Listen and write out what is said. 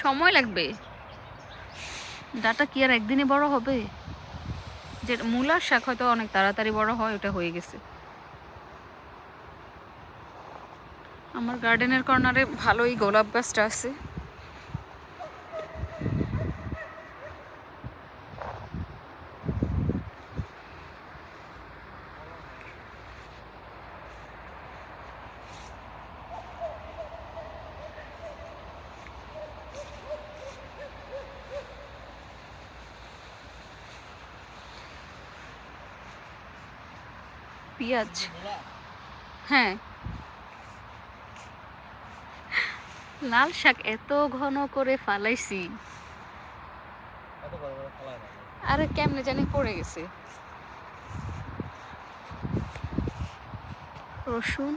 সময় লাগবে। ডাটা কি আর একদিনে বড় হবে? যে মূলার শাক হয়তো অনেক তাড়াতাড়ি বড় হয়, ওটা হয়ে গেছে। আমার গার্ডেনের কর্নারে ভালোই গোলাপ গাছটা আছে। পেঁয়াজ, হ্যাঁ। লাল শাক এত ঘন করে ফালাইছি, আরে কেমনে জানি পড়ে গেছে। রসুন